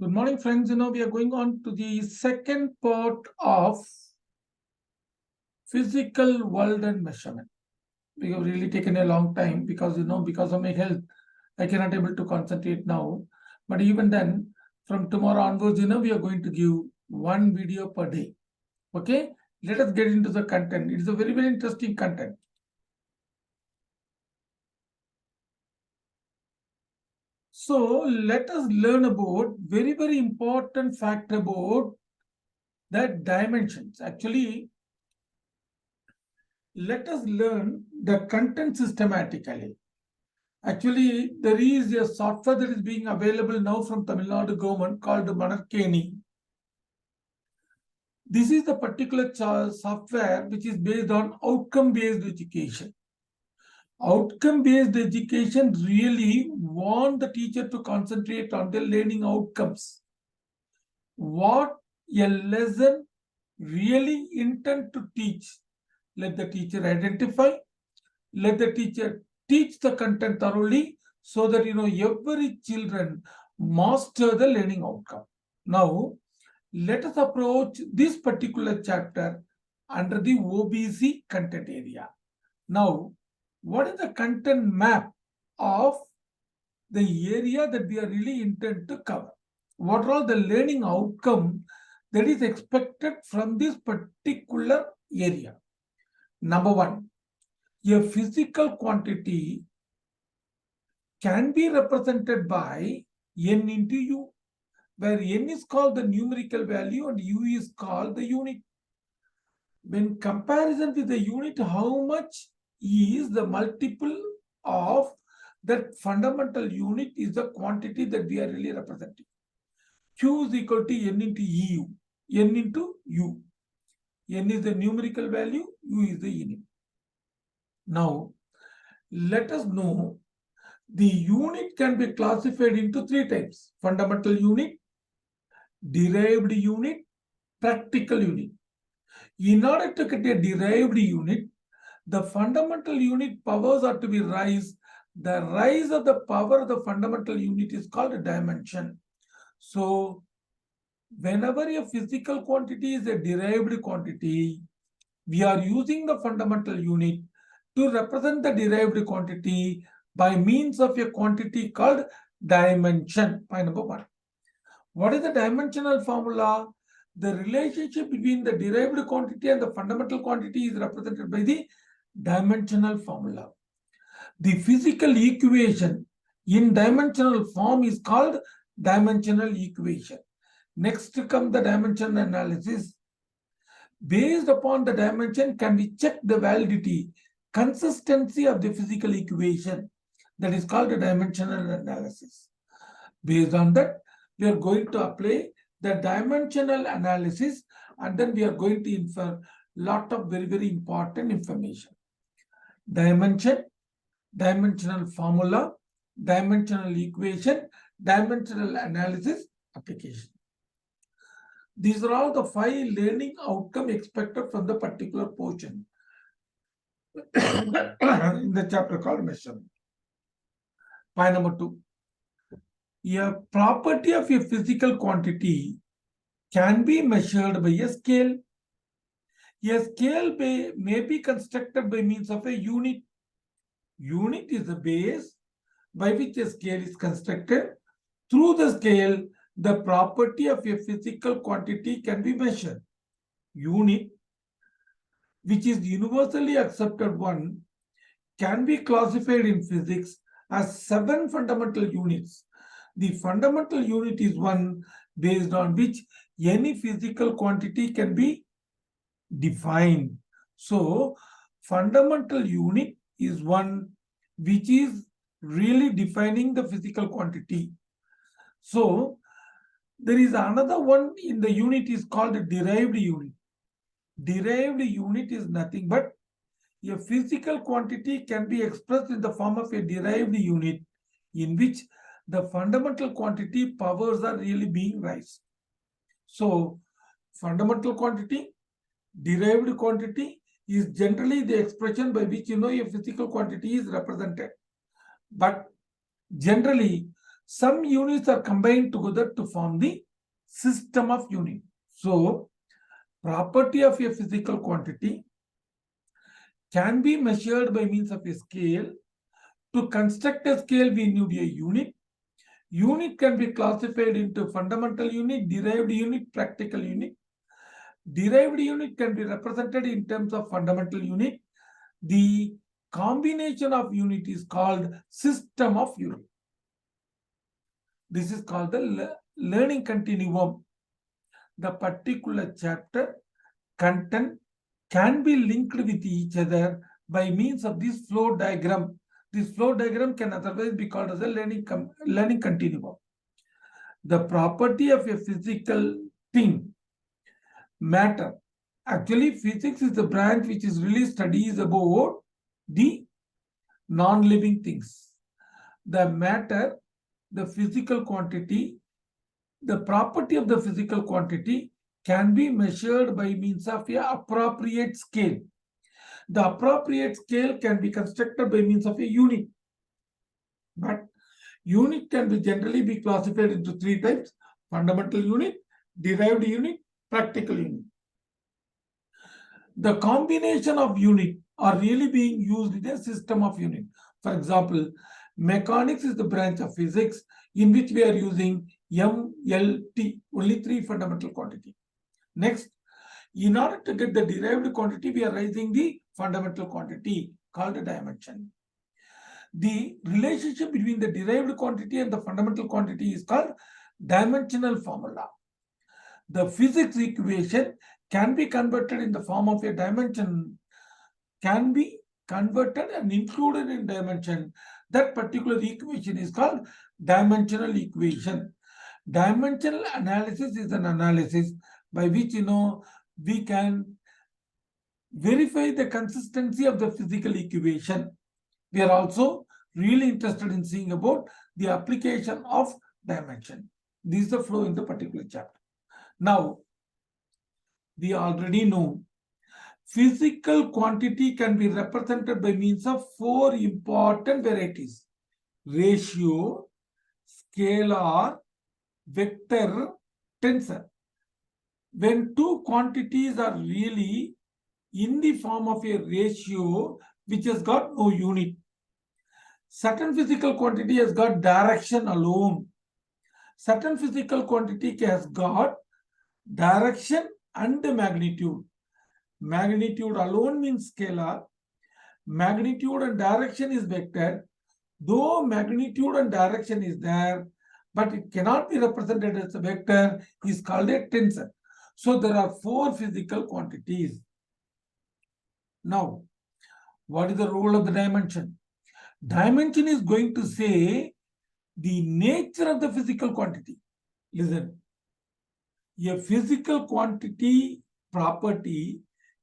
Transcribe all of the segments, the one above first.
Good morning, friends. We are going on to the second part of physical world and measurement. We have really taken a long time because, because of my health, I cannot able to concentrate now. But even then, from tomorrow onwards, we are going to give one video per day. Okay? Let us get into the content. It is a very, very interesting content. So let us learn about very, very important fact about the dimensions. Actually, let us learn the content systematically. Actually, there is a software that is being available now from Tamil Nadu government called Manakeni. This is the particular software which is based on outcome-based education. Outcome-based education really want the teacher to concentrate on the learning outcomes. What a lesson really intend to teach. Let the teacher identify, let the teacher teach the content thoroughly so that every children master the learning outcome. Now, let us approach this particular chapter under the OBC content area. Now, what is the content map of the area that we are really intent to cover? What are all the learning outcome that is expected from this particular area? Number one, a physical quantity can be represented by n into u, where n is called the numerical value and u is called the unit. When comparison with the unit, how much is the multiple of that fundamental unit is the quantity that we are really representing. Q is equal to n into EU, n into u. N is the numerical value, u is the unit. Now, let us know the unit can be classified into three types: fundamental unit, derived unit, practical unit. In order to get a derived unit, the fundamental unit powers are to be raised. The rise of the power of the fundamental unit is called a dimension. So, whenever a physical quantity is a derived quantity, we are using the fundamental unit to represent the derived quantity by means of a quantity called dimension. Point number one. What is the dimensional formula? The relationship between the derived quantity and the fundamental quantity is represented by the dimensional formula. The physical equation in dimensional form is called dimensional equation. Next comes the dimension analysis. Based upon the dimension, can we check the validity, consistency of the physical equation? That is called a dimensional analysis. Based on that, we are going to apply the dimensional analysis, and then we are going to infer lot of very, very important information. Dimension, dimensional formula, dimensional equation, dimensional analysis, application. These are all the 5 learning outcome expected from the particular portion in the chapter called measurement. Point number 2. A property of a physical quantity can be measured by a scale. A scale may be constructed by means of a unit. Unit is the base by which a scale is constructed. Through the scale, the property of a physical quantity can be measured. Unit, which is universally accepted one, can be classified in physics as 7 fundamental units. The fundamental unit is one based on which any physical quantity can be defined. So, fundamental unit is one which is really defining the physical quantity. So, there is another one in the unit is called a derived unit. Derived unit is nothing but a physical quantity can be expressed in the form of a derived unit in which the fundamental quantity powers are really being raised. So, fundamental quantity, derived quantity is generally the expression by which a physical quantity is represented. But generally, some units are combined together to form the system of unit. So, property of a physical quantity can be measured by means of a scale. To construct a scale, we need a unit. Unit can be classified into fundamental unit, derived unit, practical unit. Derived unit can be represented in terms of fundamental unit. The combination of unit is called system of unit. This is called the learning continuum. The particular chapter content can be linked with each other by means of this flow diagram. This flow diagram can otherwise be called as a learning continuum. The property of a physical thing, matter. Actually, physics is the branch which is really studies about the non-living things. The matter, the physical quantity, the property of the physical quantity can be measured by means of an appropriate scale. The appropriate scale can be constructed by means of a unit. But unit can be generally be classified into three types: fundamental unit, derived unit, practical unit. The combination of unit are really being used in a system of unit. For example, mechanics is the branch of physics in which we are using M, L, T, only three fundamental quantity. Next, in order to get the derived quantity, we are raising the fundamental quantity called a dimension. The relationship between the derived quantity and the fundamental quantity is called dimensional formula. The physics equation can be converted in the form of a dimension, can be converted and included in dimension. That particular equation is called dimensional equation. Dimensional analysis is an analysis by which we can verify the consistency of the physical equation. We are also really interested in seeing about the application of dimension. This is the flow in the particular chapter. Now, we already know physical quantity can be represented by means of four important varieties: ratio, scalar, vector, tensor. When two quantities are really in the form of a ratio which has got no unit, certain physical quantity has got direction alone. Certain physical quantity has got direction and magnitude. Magnitude alone means scalar. Magnitude and direction is vector. Though magnitude and direction is there, but it cannot be represented as a vector, is called a tensor. So there are four physical quantities. Now, what is the role of the dimension? Dimension is going to say the nature of the physical quantity. Listen, a physical quantity property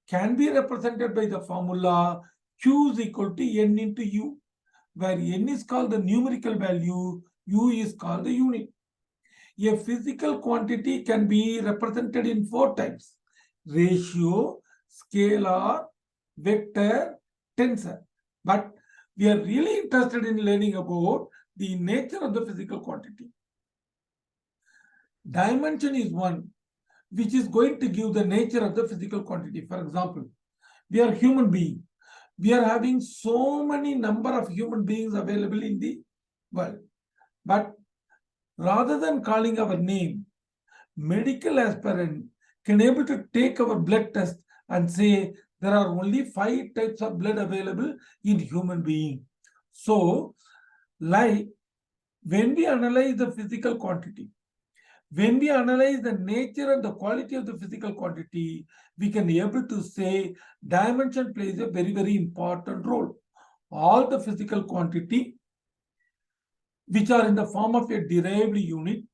can be represented by the formula Q is equal to N into U, where N is called the numerical value, U is called the unit. A physical quantity can be represented in four types: ratio, scalar, vector, tensor. But we are really interested in learning about the nature of the physical quantity. Dimension is one which is going to give the nature of the physical quantity. For example, we are human beings. We are having so many number of human beings available in the world. But rather than calling our name, medical aspirant can able to take our blood test and say there are only 5 types of blood available in human being. So, like when we analyze the physical quantity, when we analyze the nature and the quality of the physical quantity, we can be able to say dimension plays a very, very important role. All the physical quantity which are in the form of a derived unit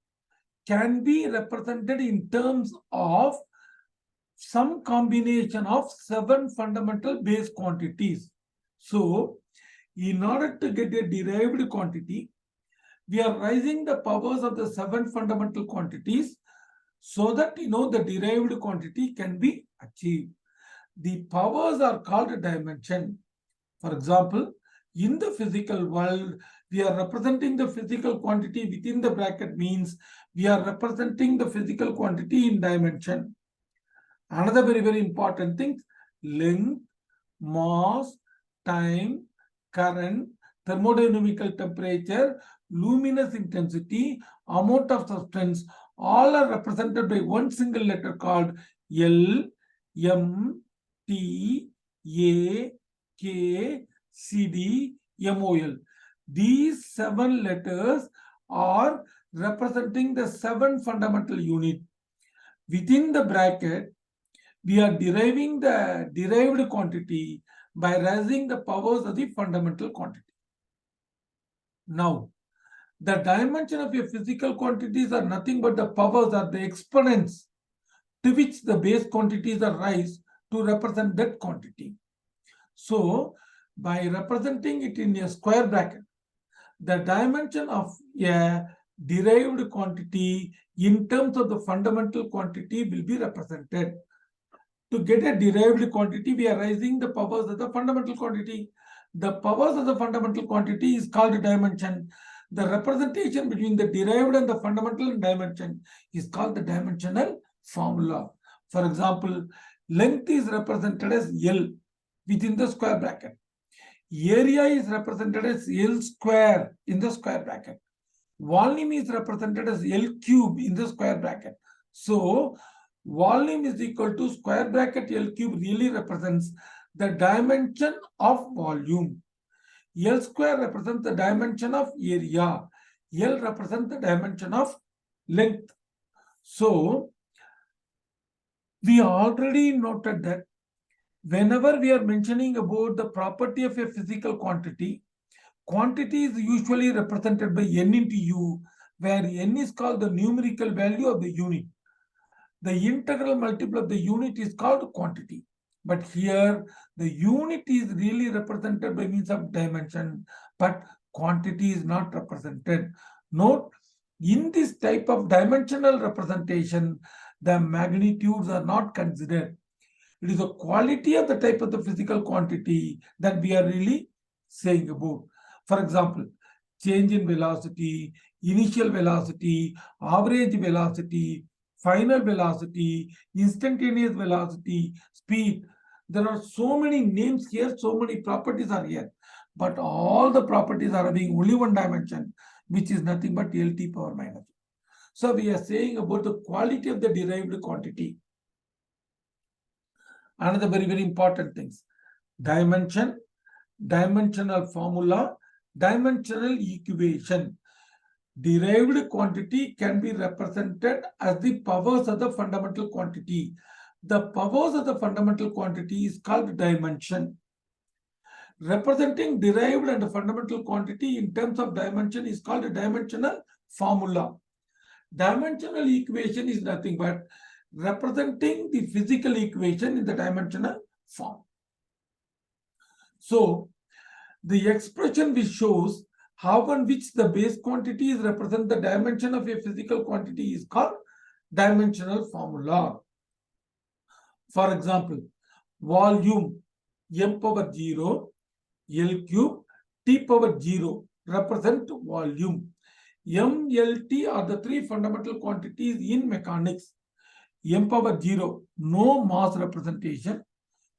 can be represented in terms of some combination of 7 fundamental base quantities. So, in order to get a derived quantity, we are raising the powers of the 7 fundamental quantities so that the derived quantity can be achieved. The powers are called a dimension. For example, In the physical world, we are representing the physical quantity within the bracket means we are representing the physical quantity in dimension. Another very, very important thing, length, mass, time, current, thermodynamical temperature, luminous intensity, amount of substance, all are represented by one single letter called L, M, T, A, K, C, D, M, O, L. These 7 letters are representing the 7 fundamental units. Within the bracket, we are deriving the derived quantity by raising the powers of the fundamental quantity. Now, the dimension of your physical quantities are nothing but the powers or the exponents to which the base quantities are raised to represent that quantity. So, by representing it in a square bracket, the dimension of a derived quantity in terms of the fundamental quantity will be represented. To get a derived quantity, we are raising the powers of the fundamental quantity. The powers of the fundamental quantity is called dimension. The representation between the derived and the fundamental dimension is called the dimensional formula. For example, length is represented as L within the square bracket. Area is represented as L square in the square bracket. Volume is represented as L cube in the square bracket. So, volume is equal to square bracket L cube really represents the dimension of volume. L square represents the dimension of area. L represents the dimension of length. So, we already noted that whenever we are mentioning about the property of a physical quantity, quantity is usually represented by n into u, where n is called the numerical value of the unit. The integral multiple of the unit is called quantity. But here, the unit is really represented by means of dimension, but quantity is not represented. Note, in this type of dimensional representation, the magnitudes are not considered. It is the quality of the type of the physical quantity that we are really saying about. For example, change in velocity, initial velocity, average velocity, final velocity, instantaneous velocity, speed. There are so many names here, so many properties are here. But all the properties are having only one dimension, which is nothing but LT power minus. So we are saying about the quality of the derived quantity. Another very, very important things. Dimension, dimensional formula, dimensional equation. Derived quantity can be represented as the powers of the fundamental quantity. The powers of the fundamental quantity is called dimension. Representing derived and fundamental quantity in terms of dimension is called a dimensional formula. Dimensional equation is nothing but representing the physical equation in the dimensional form. So, the expression which shows how and which the base quantities represent the dimension of a physical quantity is called dimensional formula. For example, volume m power 0, L cube, t power 0 represent volume. M, L, T are the 3 fundamental quantities in mechanics. M power 0, no mass representation,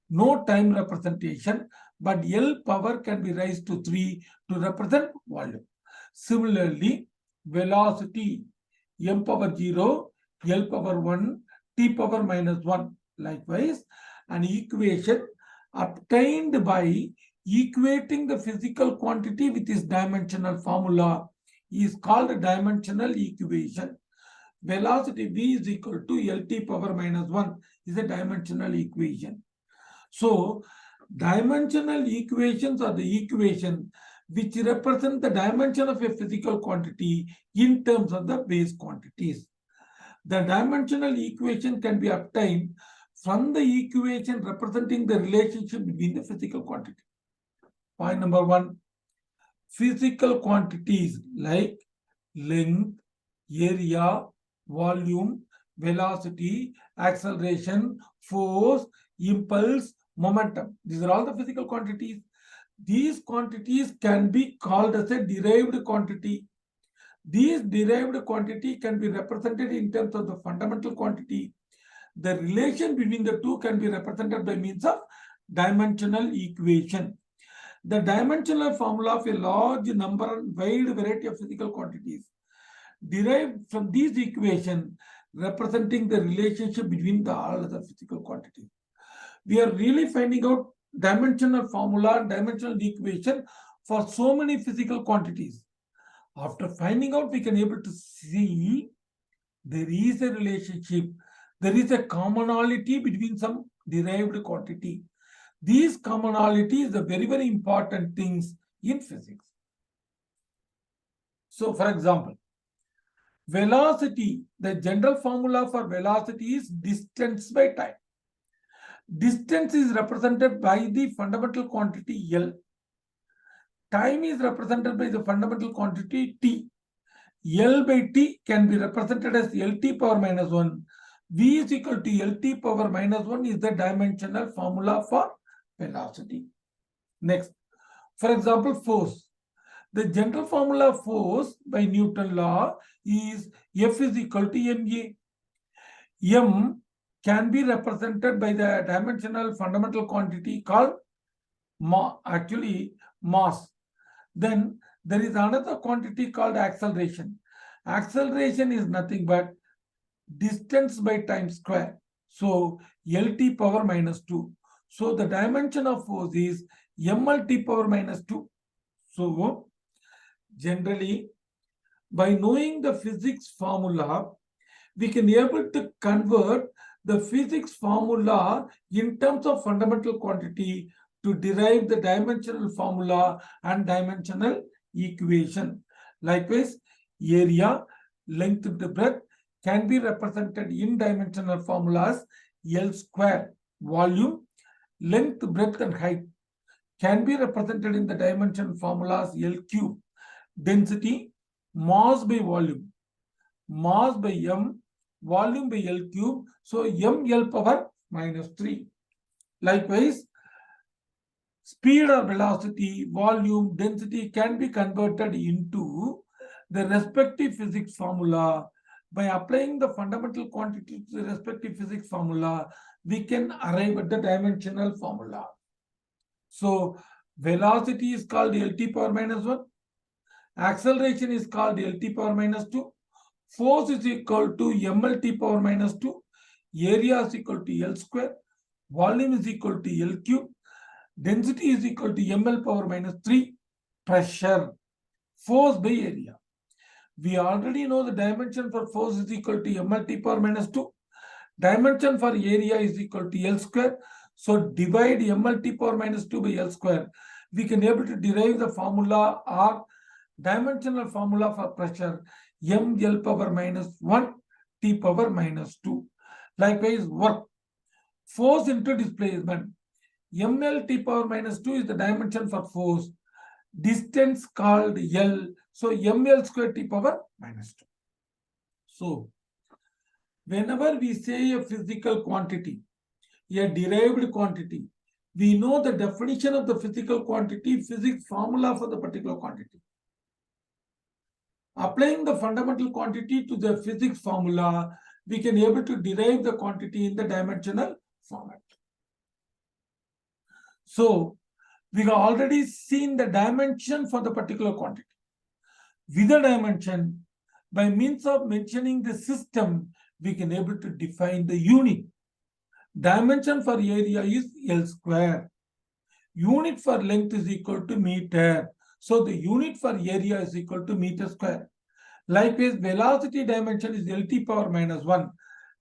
no time representation, but L power can be raised to 3 to represent volume. Similarly, velocity, m power 0, L power 1, T power minus 1. Likewise, an equation obtained by equating the physical quantity with its dimensional formula is called a dimensional equation. Velocity v is equal to LT power minus 1 is a dimensional equation. So, dimensional equations are the equation which represent the dimension of a physical quantity in terms of the base quantities. The dimensional equation can be obtained from the equation representing the relationship between the physical quantity. Point number 1, physical quantities like length, area, volume, velocity, acceleration, force, impulse, momentum. These are all the physical quantities. these quantities can be called as a derived quantity. These derived quantity can be represented in terms of the fundamental quantity. The relation between the two can be represented by means of dimensional equation. The dimensional formula of a large number and wide variety of physical quantities derived from these equations representing the relationship between all other physical quantities. We are really finding out dimensional formula and dimensional equation for so many physical quantities. After finding out, we can able to see there is a relationship, there is a commonality between some derived quantity. These commonalities are very, very important things in physics. So, for example, velocity, the general formula for velocity is distance by time. Distance is represented by the fundamental quantity L. Time is represented by the fundamental quantity T. L by T can be represented as Lt power minus 1. V is equal to Lt power minus 1 is the dimensional formula for velocity. Next, for example, force. The general formula of force by Newton's law is F is equal to ma. M can be represented by the dimensional fundamental quantity called mass. Then there is another quantity called acceleration. Acceleration is nothing but distance by time square. So Lt power minus 2. So the dimension of force is mLt power minus 2. So generally, by knowing the physics formula, we can be able to convert the physics formula in terms of fundamental quantity to derive the dimensional formula and dimensional equation. Likewise, area, length to breadth can be represented in dimensional formulas L square. Volume, length, breadth and height can be represented in the dimensional formulas L cube. Density, mass by volume, mass by m, volume by L cube. So mL power minus 3. Likewise, speed or velocity, volume, density can be converted into the respective physics formula. By applying the fundamental quantity to the respective physics formula, we can arrive at the dimensional formula. So velocity is called Lt power minus 1. Acceleration is called Lt power minus 2. Force is equal to mLt power minus 2. Area is equal to L square. Volume is equal to L cube. Density is equal to mL power minus 3. Pressure, force by area. We already know the dimension for force is equal to mLt power minus 2. Dimension for area is equal to L square. So divide mLt power minus 2 by L square. We can able to derive the formula or dimensional formula for pressure mL power minus 1 T power minus 2. Likewise, work, force into displacement. mL T power minus 2 is the dimension for force. Distance called L. So mL square T power minus 2. So whenever we say a physical quantity, a derived quantity, we know the definition of the physical quantity, physics formula for the particular quantity. Applying the fundamental quantity to the physics formula, we can able to derive the quantity in the dimensional format. So we have already seen the dimension for the particular quantity. With the dimension, by means of mentioning the system, we can able to define the unit. Dimension for area is L square. Unit for length is equal to meter. So the unit for area is equal to meter square. Likewise, velocity dimension is Lt power minus 1,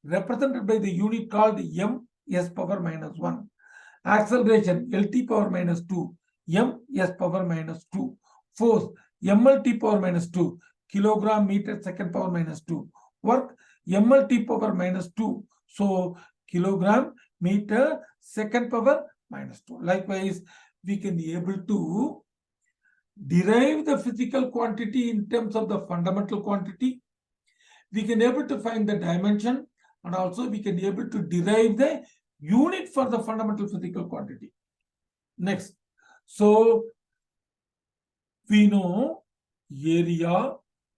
represented by the unit called ms power minus 1. Acceleration, Lt power minus 2, ms power minus 2. Force, mLt power minus 2, kilogram meter second power minus 2. Work, mLt power minus 2. So kilogram meter second power minus 2. Likewise, we can be able to derive the physical quantity in terms of the fundamental quantity. We can able to find the dimension, and also we can be able to derive the unit for the fundamental physical quantity. Next, So we know area,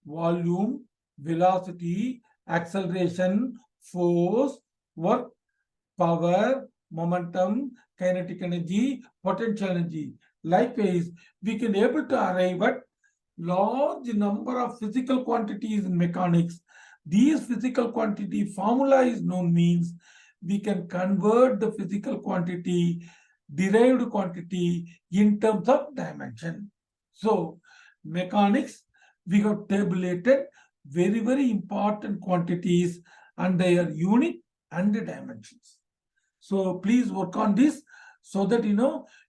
volume, velocity, acceleration, force, work, power, momentum, kinetic energy, potential energy. Likewise, we can able to arrive at large number of physical quantities in mechanics. These physical quantity formula is known means we can convert the physical quantity, derived quantity in terms of dimension. So, mechanics, we have tabulated very, very important quantities and their unit and the dimensions. So please work on this so that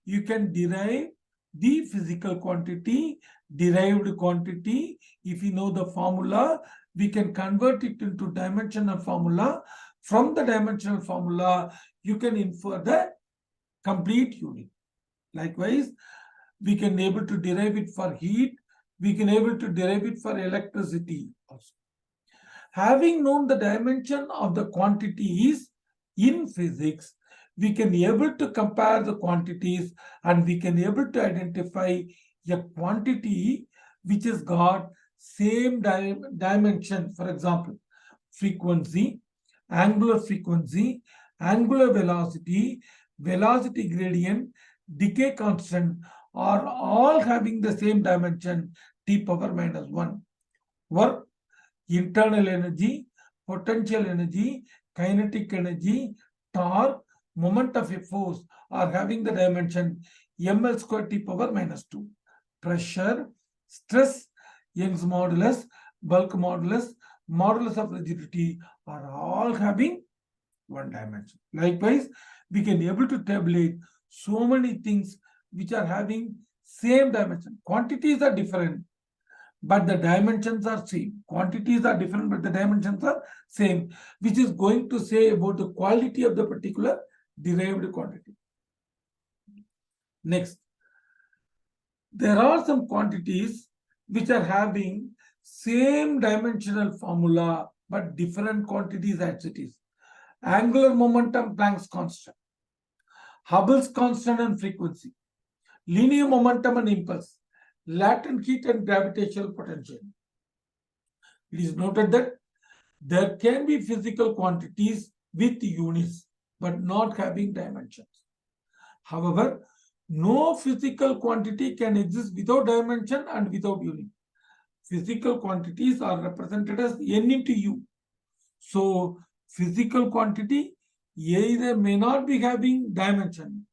you can derive the physical quantity, derived quantity. If you know the formula, we can convert it into dimensional formula. From the dimensional formula, you can infer the complete unit. Likewise, we can able to derive it for heat. We can able to derive it for electricity also. Having known the dimension of the quantities in physics, we can able to compare the quantities and we can able to identify a quantity which has got same dimension. For example, frequency, angular velocity, velocity gradient, decay constant are all having the same dimension, t power minus 1. Work, internal energy, potential energy, kinetic energy, torque, moment of a force are having the dimension ml square t power minus 2. Pressure, stress, Young's modulus, bulk modulus, modulus of rigidity are all having one dimension. Likewise, we can able to tabulate so many things which are having same dimension. Quantities are different, but the dimensions are same. Quantities are different, but the dimensions are same, which is going to say about the quality of the particular derived quantity. Next, there are some quantities which are having same dimensional formula, but different quantities as it is. Angular momentum, Planck's constant, Hubble's constant and frequency, linear momentum and impulse, latent heat and gravitational potential. It is noted that there can be physical quantities with units, but not having dimensions. However, no physical quantity can exist without dimension and without unit. Physical quantities are represented as n into u. So, physical quantity either may not be having dimension,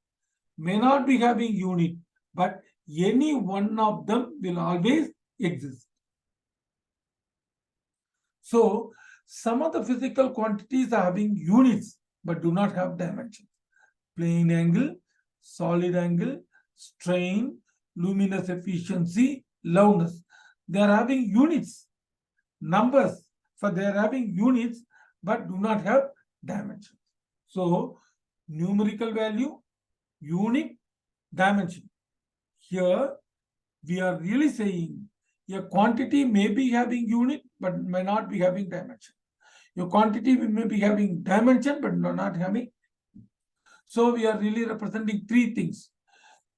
may not be having unit, but any one of them will always exist. So, some of the physical quantities are having units but do not have dimensions. Plane angle, solid angle, strain, luminous efficiency, loudness. They are having units, numbers, for they are having units but do not have dimensions. So, numerical value, unit, dimension. Here, we are really saying a quantity may be having unit but may not be having dimension. Your quantity may be having dimension but not having. So we are really representing three things.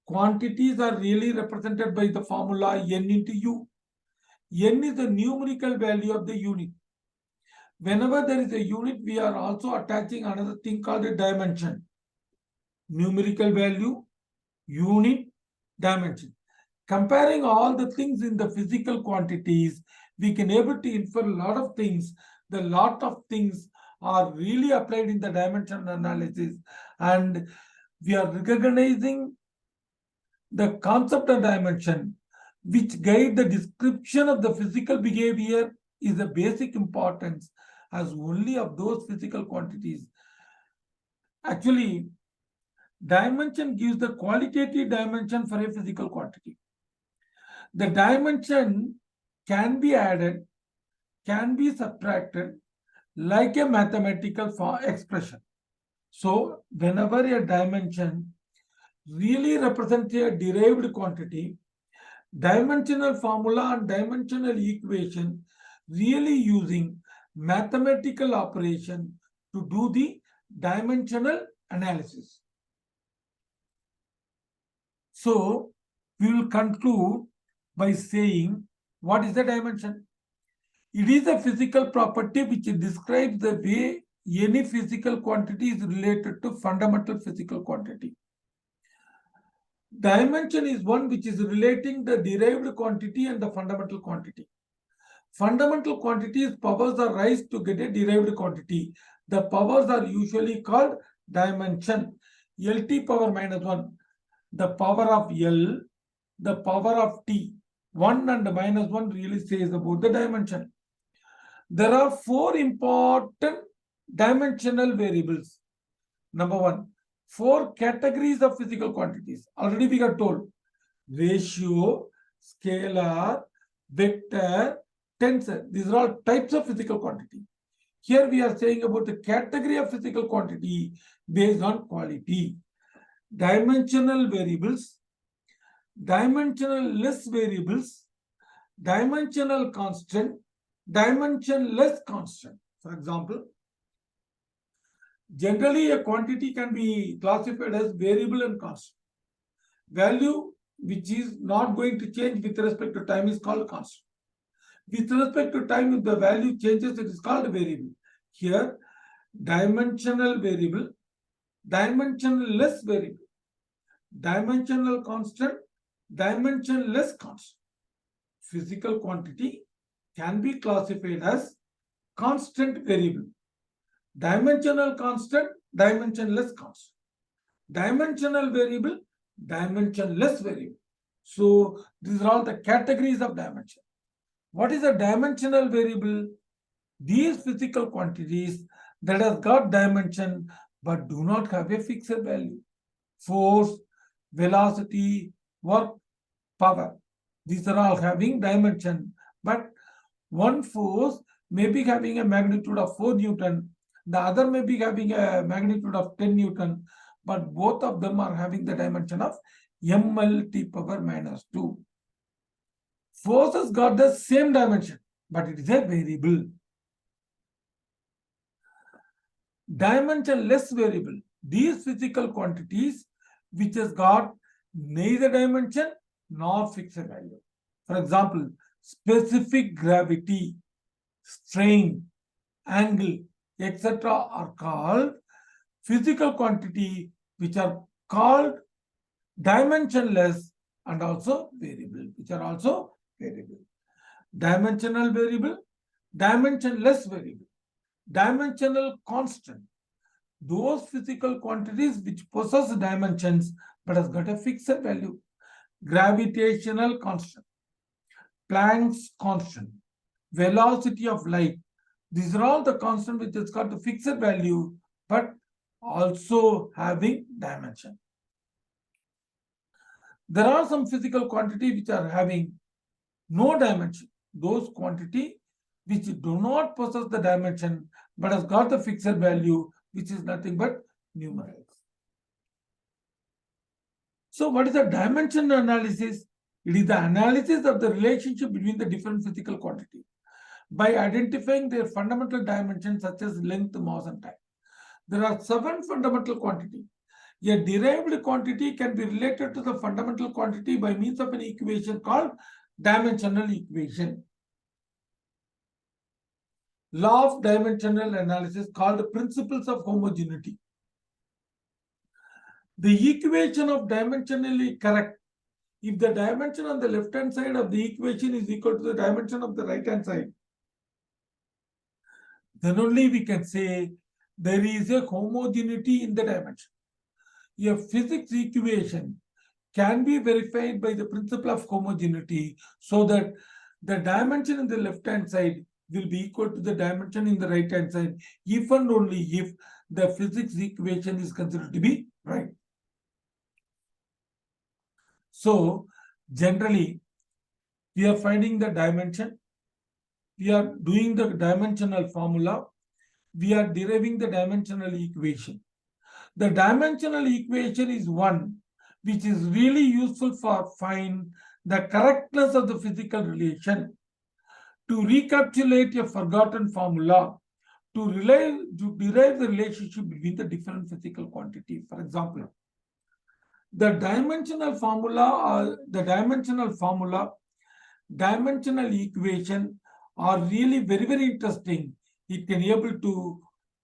Quantities are really represented by the formula n into u. N is the numerical value of the unit. Whenever there is a unit, we are also attaching another thing called a dimension. Numerical value, unit, dimension. Comparing all the things in the physical quantities, we can able to infer a lot of things. The lot of things are really applied in the dimension analysis, and we are recognizing the concept of dimension, which guide the description of the physical behavior, is the basic importance as only of those physical quantities. Actually, dimension gives the qualitative dimension for a physical quantity. The dimension can be added, can be subtracted like a mathematical expression. So, whenever a dimension really represents a derived quantity, dimensional formula and dimensional equation really using mathematical operation to do the dimensional analysis. So we will conclude by saying, what is the dimension? It is a physical property which describes the way any physical quantity is related to fundamental physical quantity. Dimension is one which is relating the derived quantity and the fundamental quantity. Fundamental quantities powers are raised to get a derived quantity. The powers are usually called dimension. LT power minus 1, the power of L, the power of T. 1 and minus 1 really says about the dimension. There are 4 important dimensional variables. Number 1, 4 categories of physical quantities. Already we got told. Ratio, scalar, vector, tensor. These are all types of physical quantity. Here we are saying about the category of physical quantity based on quality. Dimensional variables, dimensionless variables, dimensional constant, dimensionless constant. For example, generally a quantity can be classified as variable and constant. Value which is not going to change with respect to time is called constant. With respect to time, if the value changes, it is called variable. Here, dimensional variable, dimensionless variable, dimensional constant, dimensionless constant. Physical quantity can be classified as constant variable, dimensional constant, dimensionless constant, dimensional variable, dimensionless variable. So these are all the categories of dimension. What is a dimensional variable? These physical quantities that has got dimension but do not have a fixed value. Force, velocity, work, power. These are all having dimension, but one force may be having a magnitude of 4 Newton, the other may be having a magnitude of 10 Newton, but both of them are having the dimension of mLT power minus 2. Forces got the same dimension, but it is a variable. Dimensionless variable. These physical quantities which has got neither dimension nor fixed value. For example, specific gravity, strain, angle, etc. are called physical quantity which are called dimensionless and also variable, which are also variable. Dimensional variable, dimensionless variable, dimensional constant. Those physical quantities which possess dimensions but has got a fixed value. Gravitational constant, Planck's constant, velocity of light. These are all the constant which has got a fixed value but also having dimension. There are some physical quantity which are having no dimension. Those quantity which do not possess the dimension but has got the fixed value, which is nothing but numerals. So what is the dimension analysis? It is the analysis of the relationship between the different physical quantities by identifying their fundamental dimensions such as length, mass, and time. There are 7 fundamental quantities. A derived quantity can be related to the fundamental quantity by means of an equation called dimensional equation. Law of dimensional analysis called principles of homogeneity. The equation of dimensionally correct if the dimension on the left hand side of the equation is equal to the dimension of the right hand side, then only we can say there is a homogeneity in the dimension. A physics equation can be verified by the principle of homogeneity so that the dimension in the left hand side will be equal to the dimension in the right hand side if and only if the physics equation is considered to be right. So generally we are finding the dimension, we are doing the dimensional formula, we are deriving the dimensional equation. The dimensional equation is one which is really useful for find the correctness of the physical relation, to recapitulate a forgotten formula, to derive the relationship between the different physical quantities. For example, The dimensional dimensional equation are really very, very interesting. It can be able to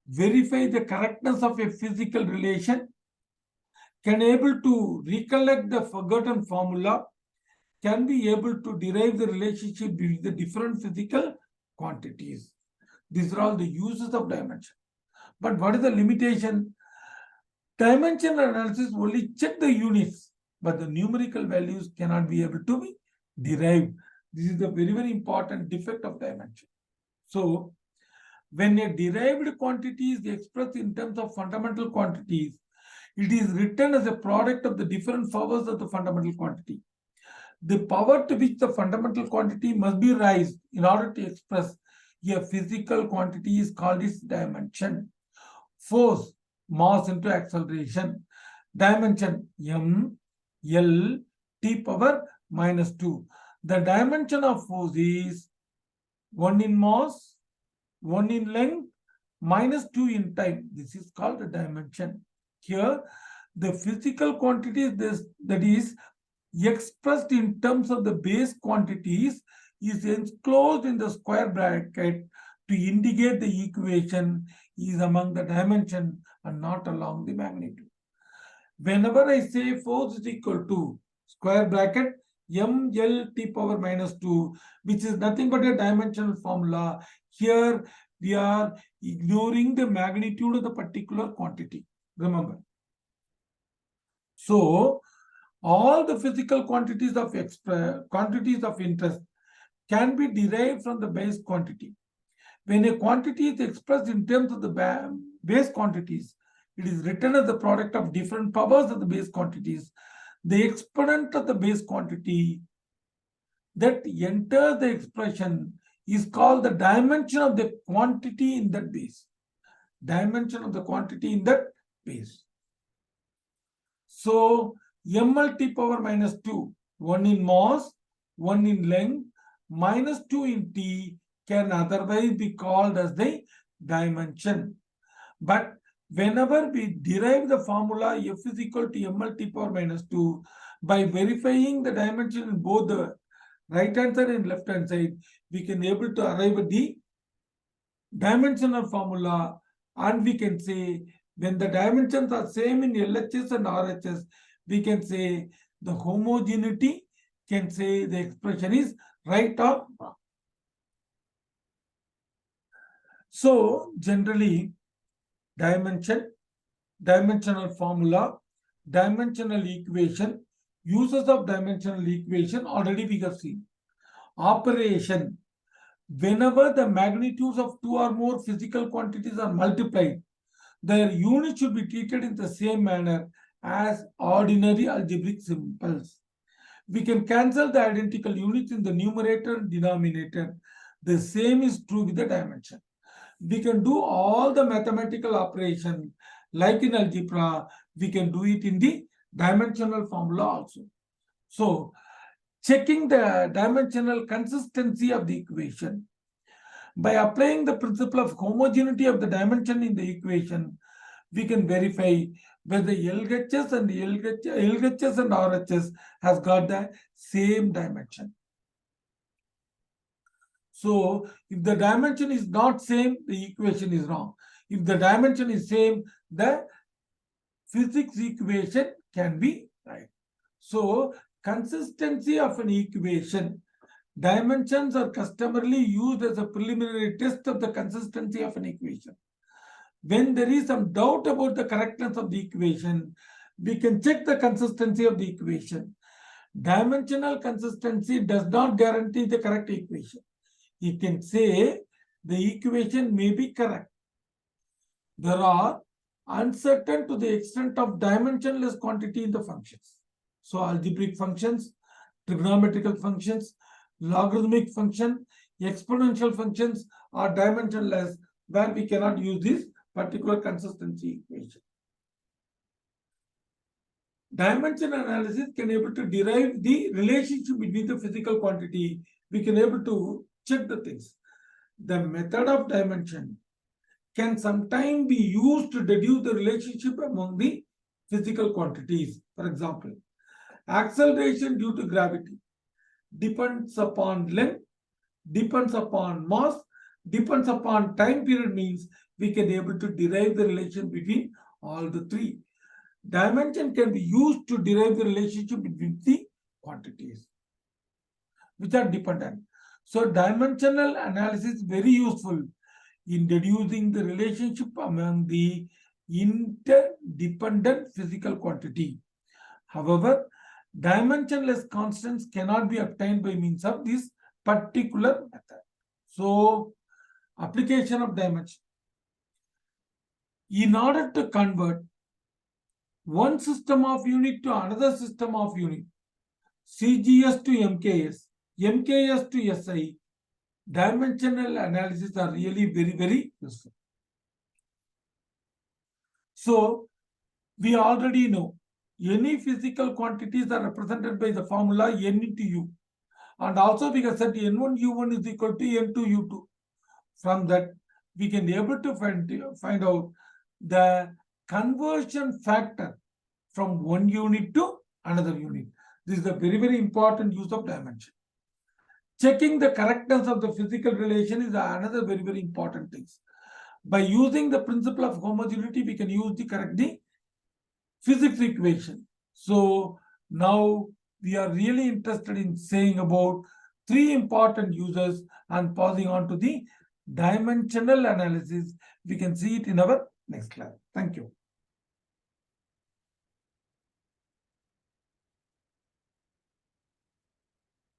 verify the correctness of a physical relation, can able to recollect the forgotten formula, can be able to derive the relationship between the different physical quantities. These are all the uses of dimension. But what is the limitation? Dimensional analysis only check the units, but the numerical values cannot be able to be derived. This is the very, very important defect of dimension. So, when a derived quantity is expressed in terms of fundamental quantities, it is written as a product of the different powers of the fundamental quantity. The power to which the fundamental quantity must be raised in order to express a physical quantity is called its dimension. Force, mass into acceleration. Dimension m, l, t power minus 2. The dimension of force is 1 in mass, 1 in length, minus 2 in time. This is called the dimension. Here, the physical quantities that is expressed in terms of the base quantities is enclosed in the square bracket to indicate the equation is among the dimension and not along the magnitude. Whenever I say force is equal to square bracket ml t power minus 2, which is nothing but a dimensional formula, here we are ignoring the magnitude of the particular quantity. Remember. So, all the physical quantities of interest can be derived from the base quantity. When a quantity is expressed in terms of the base quantities, it is written as the product of different powers of the base quantities. The exponent of the base quantity that enters the expression is called the dimension of the quantity in that base. Dimension of the quantity in that base. So, ml t power minus 2, 1 in mass, 1 in length, minus 2 in t can otherwise be called as the dimension. But whenever we derive the formula f is equal to ml t power minus 2, by verifying the dimension in both the right hand side and left hand side, we can able to arrive at the dimensional formula, and we can say when the dimensions are same in LHS and RHS, we can say the homogeneity, can say the expression is right or wrong. So generally, dimensional formula, dimensional equation, uses of dimensional equation already we have seen. Operation, whenever the magnitudes of two or more physical quantities are multiplied, their units should be treated in the same manner as ordinary algebraic symbols. We can cancel the identical units in the numerator and denominator. The same is true with the dimension. We can do all the mathematical operation like in algebra. We can do it in the dimensional formula also. So, checking the dimensional consistency of the equation. By applying the principle of homogeneity of the dimension in the equation, we can verify whether LHS and RHS has got the same dimension. So, if the dimension is not same, the equation is wrong. If the dimension is same, the physics equation can be right. So, consistency of an equation. Dimensions are customarily used as a preliminary test of the consistency of an equation. When there is some doubt about the correctness of the equation, we can check the consistency of the equation. Dimensional consistency does not guarantee the correct equation. You can say the equation may be correct. There are uncertain to the extent of dimensionless quantity in the functions. So algebraic functions, trigonometrical functions, logarithmic function, exponential functions are dimensionless, where we cannot use this particular consistency equation. Dimension analysis can able to derive the relationship between the physical quantity. We can able to check the things. The method of dimension can sometimes be used to deduce the relationship among the physical quantities. For example, acceleration due to gravity depends upon length, depends upon mass, depends upon time period, means we can able to derive the relation between all the three. Dimension can be used to derive the relationship between the quantities which are dependent. So dimensional analysis is very useful in deducing the relationship among the interdependent physical quantity. However, dimensionless constants cannot be obtained by means of this particular method. So, application of dimension. In order to convert one system of unit to another system of unit, CGS to MKS, MKS to SI, dimensional analysis are really very useful. So, we already know any physical quantities are represented by the formula N into U. And also we have said N1 U1 is equal to N2 U2. From that, we can be able to find out the conversion factor from one unit to another unit. This is a very important use of dimension. Checking the correctness of the physical relation is another very important thing. By using the principle of homogeneity, we can use the correct the physics equation. So now we are really interested in saying about three important uses and passing on to the dimensional analysis. We can see it in our next class. Thank you.